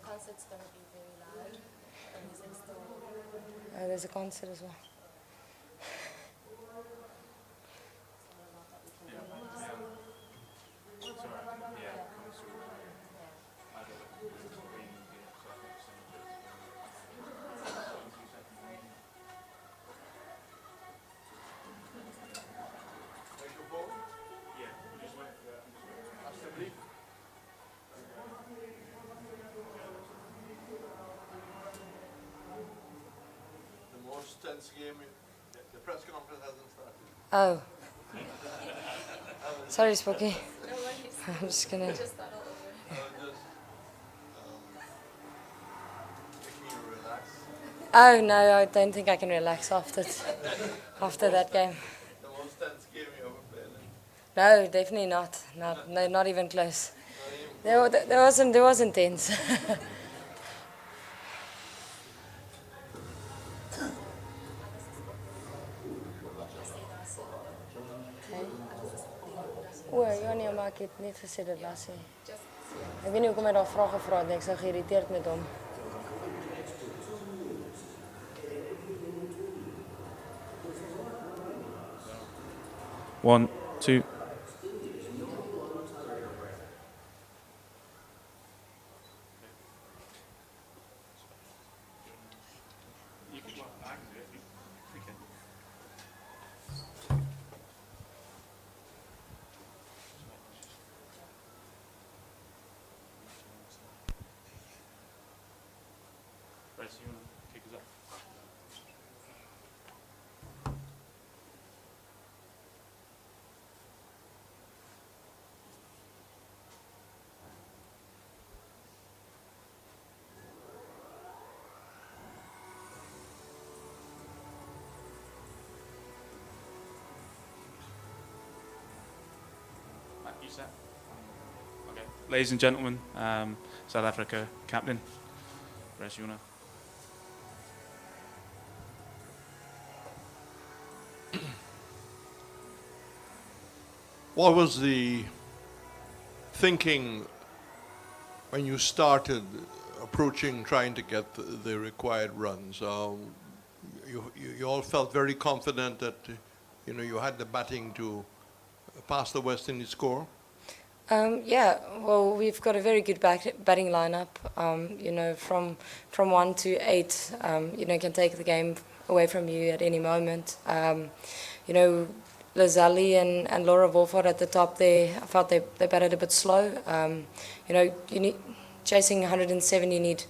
Concert's going to be very loud. There's a concert as well. Tense game. The press conference hasn't started. Oh. Sorry, Spooky. No worries. I'm just gonna. Just start all over. Making you relax. Oh no, I don't think I can relax after that game. The most tense game you ever played in. No, definitely not. No, not even close. There wasn't tense. O, ja nee, maar ek het net gesê dit was hy. Ek weet nie hoekom hy daar vrae gevra het nie, ek sou geïrriteerd met hom. One, two. You want to kick us off? Matt, you set? Okay. Ladies and gentlemen, South Africa captain, Bryce Una. What was the thinking when you started approaching, trying to get the required runs? You all felt very confident that you had the batting to pass the West Indies score. Yeah, well, we've got a very good batting lineup. From 1 to 8, can take the game away from you at any moment. Lazali and Laura Wolford at the top there, I felt they batted a bit slow. You need chasing 107, you need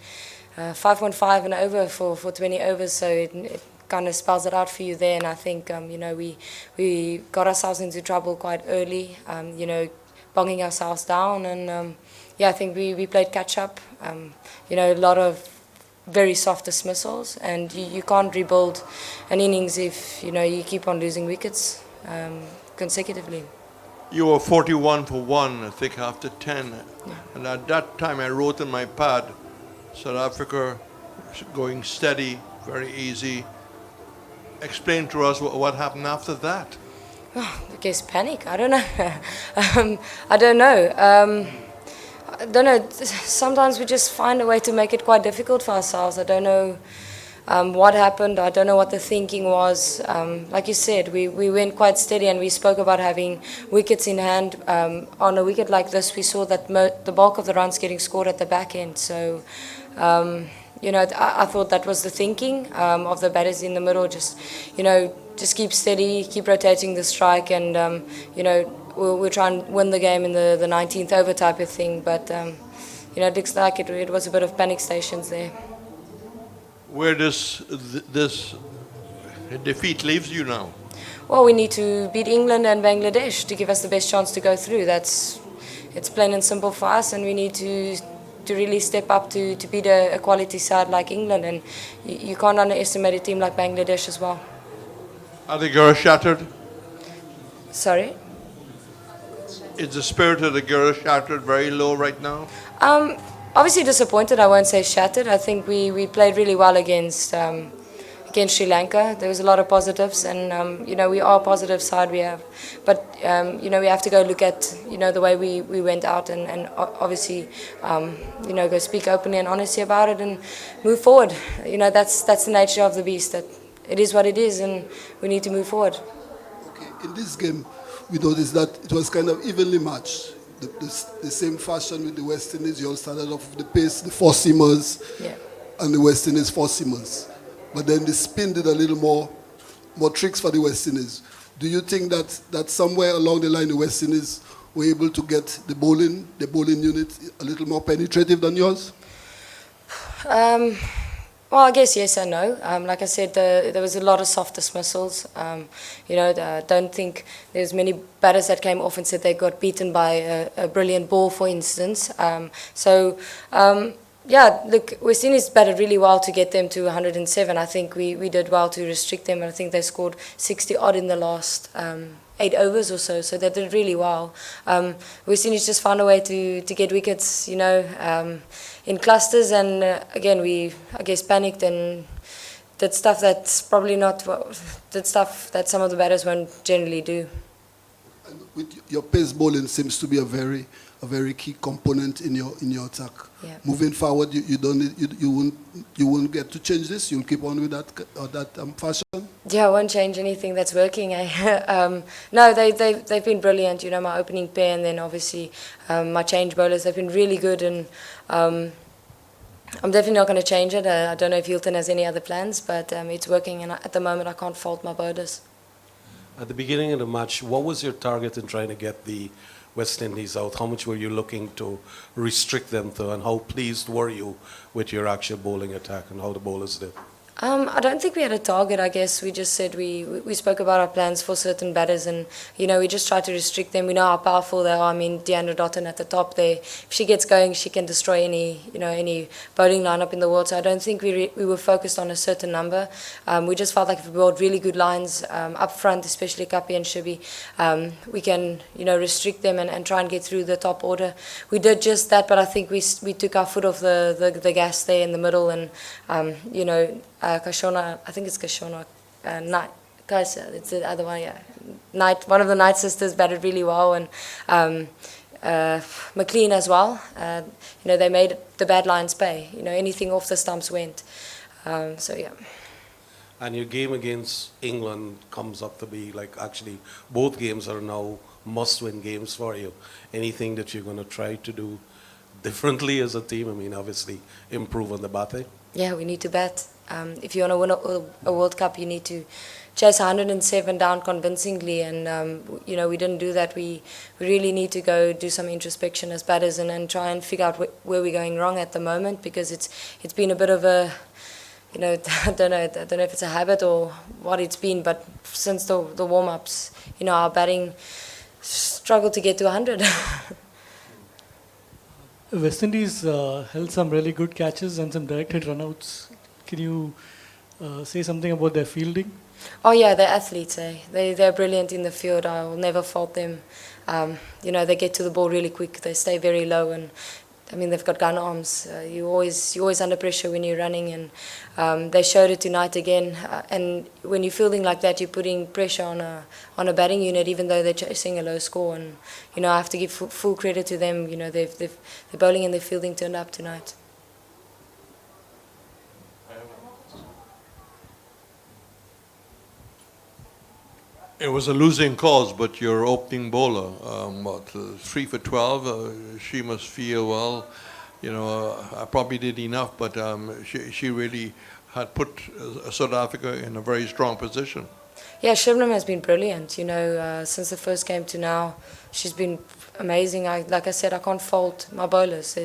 5.5 and over for 20 overs, so it kind of spells it out for you there. And I think we got ourselves into trouble quite early, bunging ourselves down, and I think we played catch up. A lot of very soft dismissals, and you can't rebuild an innings if you keep on losing wickets consecutively. You were 41 for 1, I think, after 10. Yeah. And at that time, I wrote in my pad, South Africa going steady, very easy. Explain to us what happened after that. Oh, I guess panic. I don't know. I don't know. I don't know. Sometimes we just find a way to make it quite difficult for ourselves. I don't know what happened. I don't know what the thinking was. Like you said, we went quite steady, and we spoke about having wickets in hand. On a wicket like this, we saw that the bulk of the runs getting scored at the back end. So, I thought that was the thinking of the batters in the middle. Just keep steady, keep rotating the strike, and we'll try and win the game in the 19th over type of thing. But it looks like it was a bit of panic stations there. Where does this defeat leaves you now? Well, we need to beat England and Bangladesh to give us the best chance to go through. It's plain and simple for us, and we need to really step up to beat a quality side like England, and you can't underestimate a team like Bangladesh as well. Are the girls shattered? Sorry? Is the spirit of the girls shattered very low right now? Obviously disappointed, I won't say shattered. I think we played really well against Sri Lanka. There was a lot of positives, and we are a positive side we have. But we have to go look at the way we went out, and obviously go speak openly and honestly about it and move forward. That's the nature of the beast. That it is what it is, and we need to move forward. Okay, in this game, we noticed that it was kind of evenly matched. The same fashion with the West Indies. You all started off with the pace, the four seamers, Yeah. and the West Indies four seamers. But then the spin did a little more tricks for the West Indies. Do you think that somewhere along the line the West Indies were able to get the bowling unit a little more penetrative than yours? Well, I guess yes and no. Like I said, there was a lot of soft dismissals. I don't think there's many batters that came off and said they got beaten by a brilliant ball, for instance. Yeah, look, West Indies batted really well to get them to 107. I think we did well to restrict them. I think they scored 60 odd in the last 8 overs or so. So they did really well. West Indies just found a way to get wickets, in clusters. And again, I guess, panicked and did stuff that's probably not did stuff that some of the batters won't generally do. And with your pace bowling seems to be a very key component in your attack. Yeah. Moving forward, you won't get to change this. You'll keep on with that fashion. Yeah, I won't change anything that's working. No, they've been brilliant. My opening pair, and then obviously my change bowlers. They've been really good, and I'm definitely not going to change it. I don't know if Hilton has any other plans, but it's working, and at the moment I can't fault my bowlers. At the beginning of the match, what was your target in trying to get the West Indies out? How much were you looking to restrict them to, and how pleased were you with your actual bowling attack and how the bowlers did? I don't think we had a target. I guess we just said we spoke about our plans for certain batters, and we just tried to restrict them. We know how powerful they are. I mean, Deandra Dotton at the top there, if she gets going, she can destroy any bowling lineup in the world. So I don't think we were focused on a certain number. We just felt like if we bowled really good lines up front, especially Kapi and Shibi, we can restrict them and try and get through the top order. We did just that, but I think we took our foot off the gas there in the middle, and Kashona, I think it's Kashona, Knight, Kaisa, it's the other one, yeah. Knight, one of the Knight sisters batted really well, and McLean as well. They made the bad lines pay. Anything off the stumps went. So yeah. And your game against England comes up to be actually both games are now must-win games for you. Anything that you're going to try to do differently as a team? I mean, obviously improve on the batting. Yeah, we need to bat. If you want to win a World Cup, you need to chase 107 down convincingly, and we didn't do that. We really need to go do some introspection as batters and try and figure out where we're going wrong at the moment, because it's been a bit of a I don't know if it's a habit or what it's been, but since the warm-ups, our batting struggled to get to 100. West Indies held some really good catches and some direct hit runouts. Can you say something about their fielding? Oh yeah, they're athletes. They're brilliant in the field. I will never fault them. They get to the ball really quick. They stay very low, and I mean, they've got gun arms. You're always under pressure when you're running, and they showed it tonight again. And when you're fielding like that, you're putting pressure on a batting unit, even though they're chasing a low score. And I have to give full credit to them. Their bowling and their fielding turned up tonight. It was a losing cause, but your opening bowler, 3 for 12, she must feel, well, I probably did enough, but she really had put South Africa in a very strong position. Yeah, Shivnam has been brilliant. Since the first game to now, she's been amazing. Like I said, I can't fault my bowlers.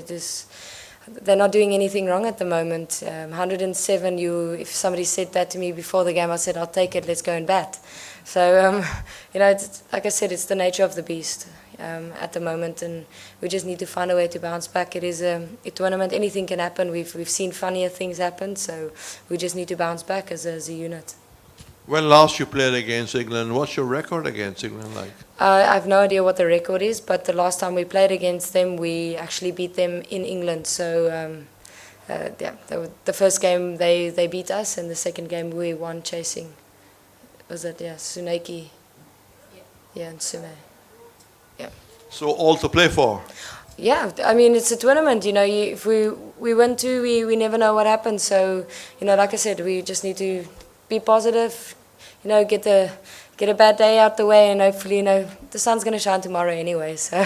They're not doing anything wrong at the moment. 107, if somebody said that to me before the game, I said, I'll take it, let's go and bat. So, like I said, it's the nature of the beast at the moment, and we just need to find a way to bounce back. It is a tournament, anything can happen. We've seen funnier things happen, so we just need to bounce back as a unit. When last you played against England, what's your record against England like? I have no idea what the record is, but the last time we played against them, we actually beat them in England. So, yeah, the first game they beat us, and the second game we won chasing. Was it, yeah, Suneki? Yeah, and Sume. Yeah. So all to play for? Yeah, I mean, it's a tournament, you know, if we win two, we never know what happens. So, you know, like I said, we just need to be positive, you know, get a bad day out the way, and hopefully, you know, the sun's going to shine tomorrow anyway. So,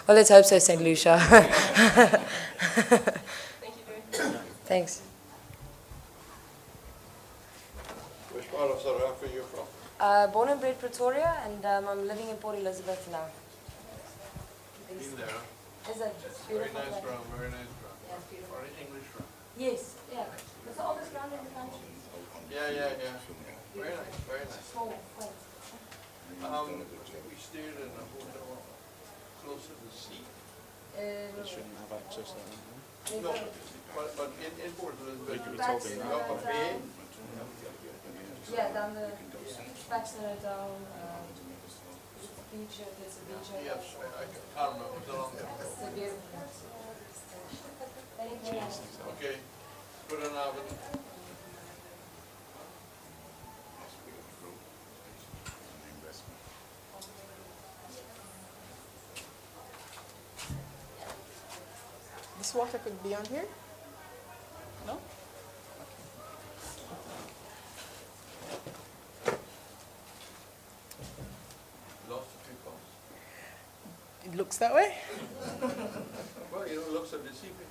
well, let's hope so, St. Lucia. Thank you very much. Thanks. Which part of South Africa are you from? Born and bred Pretoria, and I'm living in Port Elizabeth now. Been there. Is it Very beautiful? nice place? ground, very nice ground. Yeah, it's beautiful. Very English ground. Yes, yeah. It's the oldest ground in the country. Yeah. Very nice, very nice. Small, quaint. We stayed in a hotel close to the sea. They shouldn't have access to that. No, but in Port Elizabeth, We could be talking you now. have a bay. Yeah, down the Baxter down, beach, there's a beach. Yes, I can't remember, it was a long time ago. It's a beautiful. Thank you. Okay, good enough. This water could be on here? No? Lost a few pounds. It looks that way? Well, you know, it looks so deceiving.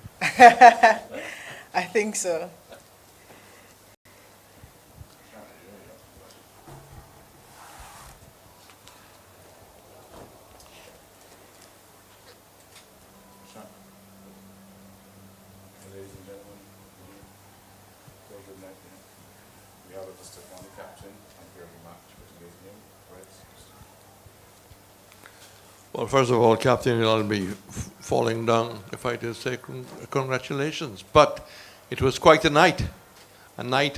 I think so. Ladies and gentlemen, good night. We have Mr. County Captain and very much for today's game. Well, first of all, Captain, I'll be falling down if I just say congratulations. But it was quite a night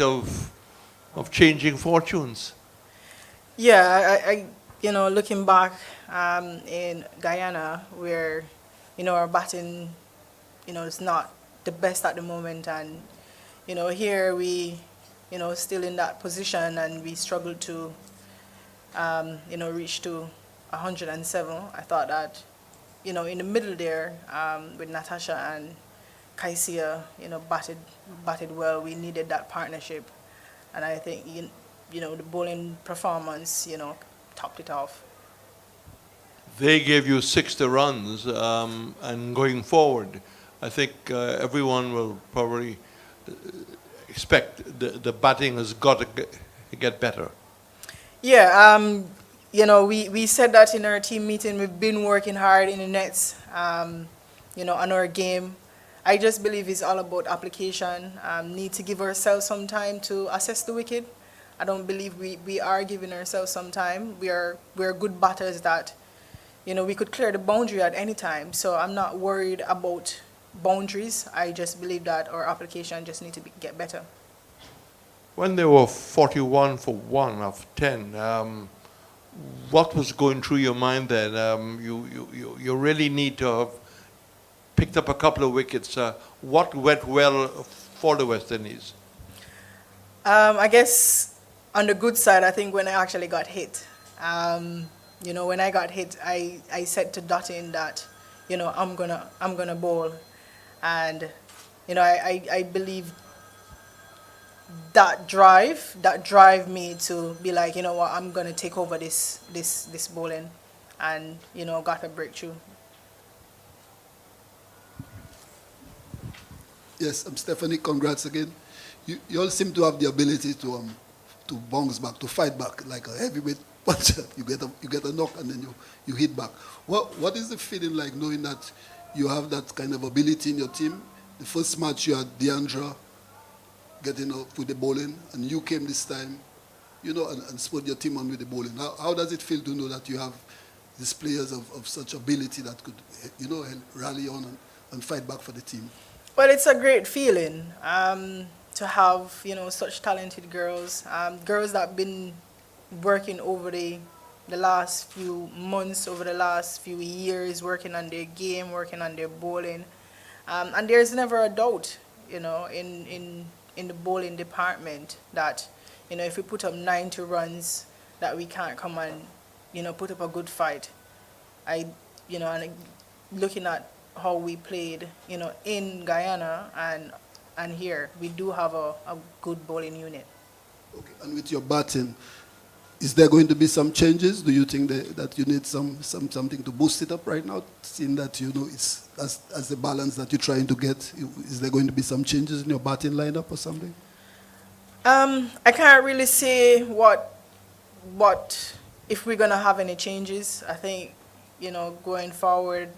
of changing fortunes. Yeah, I you know, looking back in Guyana, where, you know, our batting, you know, is not the best at the moment, and, you know, here we, you know, still in that position, and we struggled to, you know, reach to 107. I thought that, you know, in the middle there, with Natasha and Kaisia, you know, batted well. We needed that partnership, and I think, you know, the bowling performance, you know, topped it off. They gave you 60 runs, and going forward, I think everyone will probably expect the batting has got to get better. Yeah, you know, we said that in our team meeting. We've been working hard in the nets, you know, on our game. I just believe it's all about application. Need to give ourselves some time to assess the wicket. I don't believe we are giving ourselves some time. We're good batters that, you know, we could clear the boundary at any time. So I'm not worried about boundaries. I just believe that our application just need to get better. When they were 41 for 1 of 10, what was going through your mind then? You really need to have picked up a couple of wickets. What went well for the West Indies? I guess on the good side, I think when I actually got hit, you know, when I got hit, I said to Dottin that, you know, I'm gonna bowl, and, you know, I believe that drive me to be like, you know what, I'm gonna take over this bowling, and, you know, got a breakthrough. Yes, Stephanie, congrats again. You all seem to have the ability to bounce back, to fight back like a heavyweight puncher. You get a knock and then you hit back. What is the feeling like knowing that you have that kind of ability in your team? The first match you had Deandra getting up with the bowling, and you came this time, you know, and spurred your team on with the bowling. How does it feel to know that you have these players of such ability that could, you know, rally on and fight back for the team? Well, it's a great feeling. to have, such talented girls, girls that have been working over the last few months, over the last few years, working on their game, working on their bowling. And there's never a doubt, in the bowling department that, if we put up 90 runs, that we can't come and, put up a good fight. And looking at how we played, in Guyana and here, we do have a good bowling unit. Okay. And with your batting, is there going to be some changes? Do you think that you need something to boost it up right now, seeing that it's as the balance that you're trying to get? Is there going to be some changes in your batting lineup or something? I can't really say what if we're gonna have any changes. I think going forward,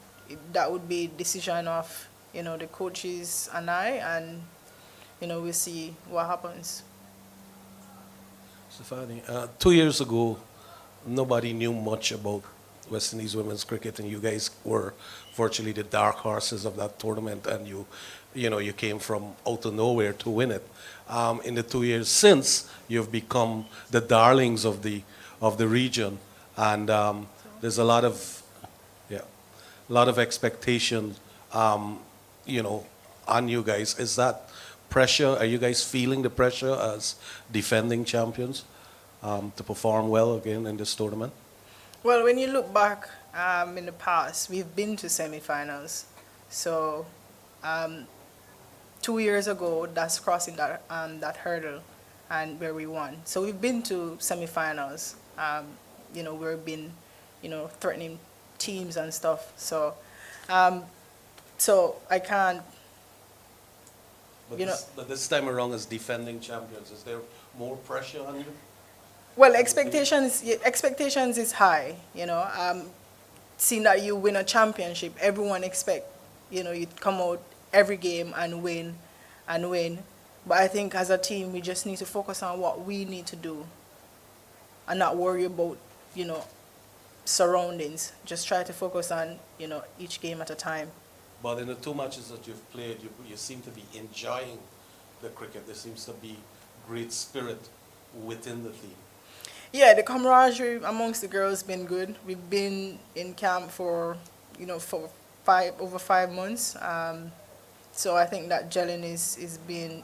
that would be a decision of the coaches and and we'll see what happens. Stefani, 2 years ago, nobody knew much about West Indies women's cricket, and you guys were virtually the dark horses of that tournament, and you came from out of nowhere to win it. In the 2 years since, you've become the darlings of the region, and there's a lot of expectation, on you guys. Is that pressure? Are you guys feeling the pressure as defending champions to perform well again in this tournament? Well, when you look back in the past, we've been to semifinals. So 2 years ago, that's crossing that hurdle, and where we won. So we've been to semifinals. We've been, threatening teams and stuff. So I can't. But this time around, as defending champions, is there more pressure on you? Well, expectations is high. Seeing that you win a championship, everyone expect you come out every game and win. But I think as a team, we just need to focus on what we need to do, and not worry about surroundings. Just try to focus on each game at a time. But in the 2 matches that you've played, you seem to be enjoying the cricket. There seems to be great spirit within the team. Yeah, the camaraderie amongst the girls has been good. We've been in camp for over 5 months. So I think that gelling is being,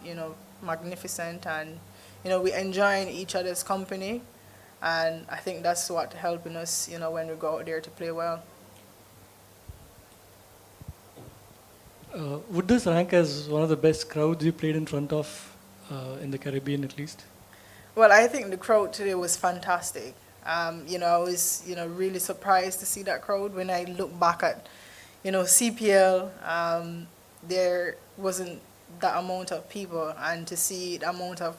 magnificent, and, we're enjoying each other's company. And I think that's what helping us, when we go out there to play well. Would this rank as one of the best crowds you played in front of in the Caribbean, at least? Well, I think the crowd today was fantastic. I was, really surprised to see that crowd. When I look back at, CPL, there wasn't that amount of people, and to see the amount of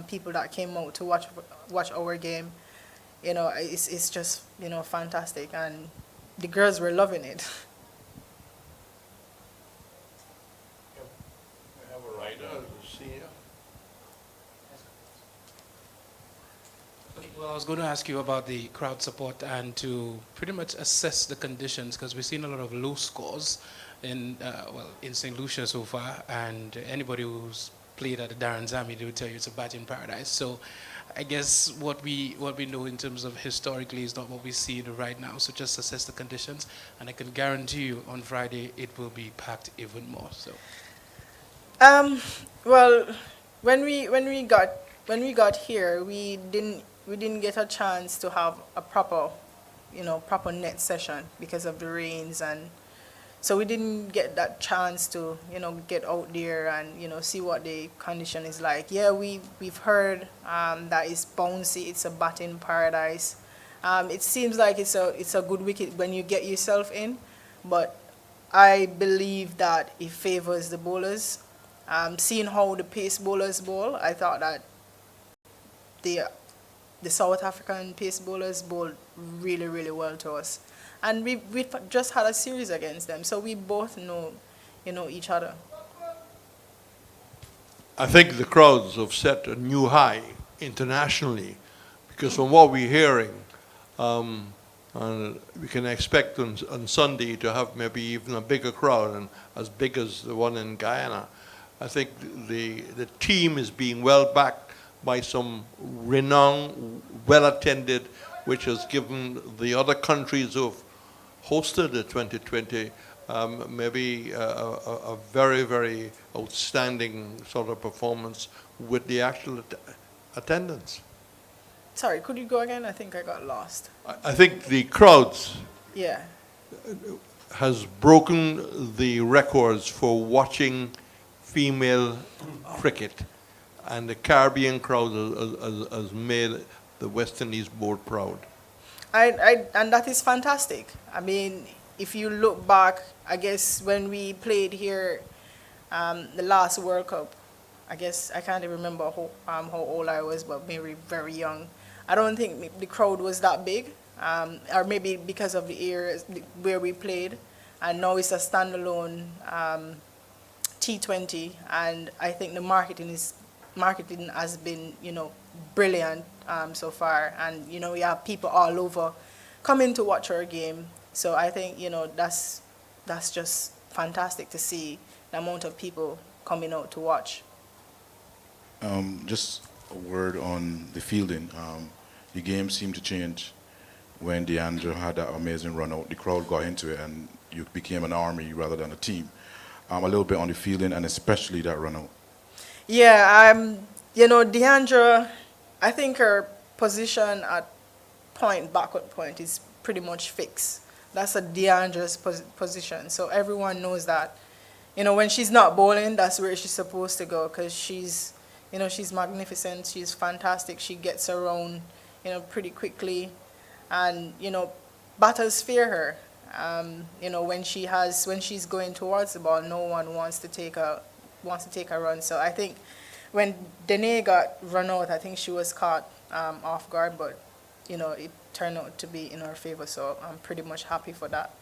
people that came out to watch our game, it's just, fantastic, and the girls were loving it. Well, I was going to ask you about the crowd support and to pretty much assess the conditions, because we've seen a lot of low scores in St. Lucia so far, and anybody who's played at the Darren Zami, they would tell you it's a batting paradise. So I guess what we know in terms of historically is not what we see right now. So just assess the conditions, and I can guarantee you on Friday it will be packed even more. So. Well, when we got here, we didn't get a chance to have a proper net session because of the rains, and so we didn't get that chance to get out there and see what the condition is like. Yeah, we've heard that it's bouncy, it's a batting paradise. It seems like it's a good wicket when you get yourself in, but I believe that it favors the bowlers. Seeing how the pace bowlers bowl, I thought that the South African pace bowlers bowled really, really well to us. And we just had a series against them, so we both know each other. I think the crowds have set a new high internationally, because from what we're hearing, and we can expect on Sunday to have maybe even a bigger crowd, and as big as the one in Guyana. I think the team is being well backed by some renowned, well attended, which has given the other countries who've hosted the 2020 maybe a very, very outstanding sort of performance with the actual attendance. Sorry, could you go again? I think I got lost. I think the crowds Yeah. has broken the records for watching female cricket, and the Caribbean crowd has made the West Indies board proud. And that is fantastic. I mean, if you look back, I guess when we played here, the last World Cup, I guess I can't even remember how old I was, but maybe very young. I don't think the crowd was that big, or maybe because of the areas where we played. And now it's a standalone T20, and I think the marketing has been, brilliant so far. And we have people all over coming to watch our game. So I think that's just fantastic to see the amount of people coming out to watch. Just a word on the fielding. The game seemed to change when DeAndre had that amazing run out. The crowd got into it, and you became an army rather than a team. A little bit on the fielding, and especially that run out. Yeah, DeAndre, I think her position at backward point is pretty much fixed. That's a DeAndre's position. So everyone knows that. When she's not bowling, that's where she's supposed to go, because she's magnificent. She's fantastic. She gets around, pretty quickly, and batters fear her. When she's going towards the ball, no one wants to take a run. So I think when Dene got run out, I think she was caught off guard, but it turned out to be in her favor. So I'm pretty much happy for that.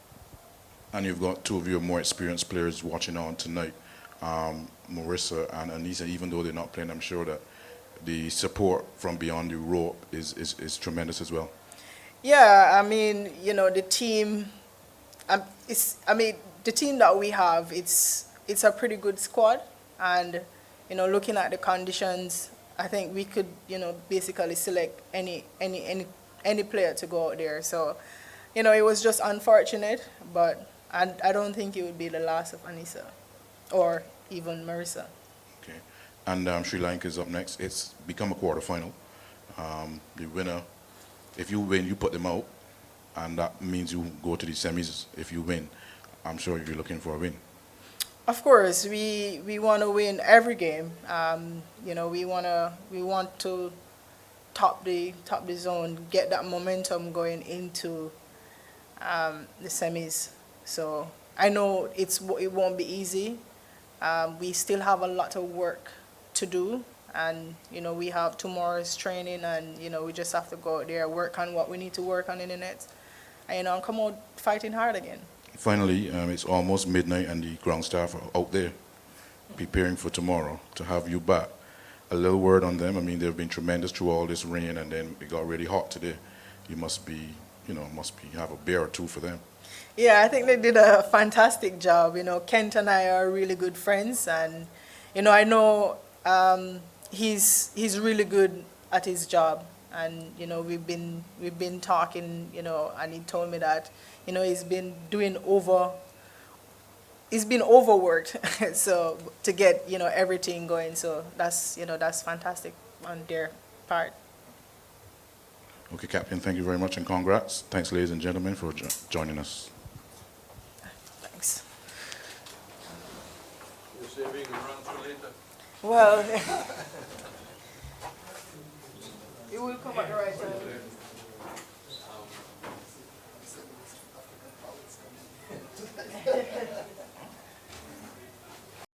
And you've got two of your more experienced players watching on tonight, Marissa and Anissa. Even though they're not playing, I'm sure that the support from beyond the rope is tremendous as well. Yeah, I mean, the team. The team that we have, it's a pretty good squad, and looking at the conditions, I think we could basically select any player to go out there. So, it was just unfortunate, but I don't think it would be the last of Anissa or even Marissa. Okay, and Sri Lanka is up next. It's become a quarterfinal. The winner, if you win, you put them out, and that means you go to the semis if you win. I'm sure you're looking for a win. Of course, we want to win every game. We want to top the zone, get that momentum going into the semis. So I know it won't be easy. We still have a lot of work to do, and we have tomorrow's training, and we just have to go out there, work on what we need to work on in the nets, and come out fighting hard again. Finally, it's almost midnight, and the ground staff are out there preparing for tomorrow to have you back. A little word on them. I mean, they've been tremendous through all this rain, and then it got really hot today. You must have a beer or two for them. Yeah, I think they did a fantastic job. Kent and I are really good friends, and I know he's really good at his job, and we've been talking, and he told me that he's been overworked so to get everything going. So that's fantastic on their part. Okay, Captain, thank you very much, and congrats. Thanks, ladies and gentlemen, for joining us. Thanks. You're saving a run for later. Well, it will come at the right time.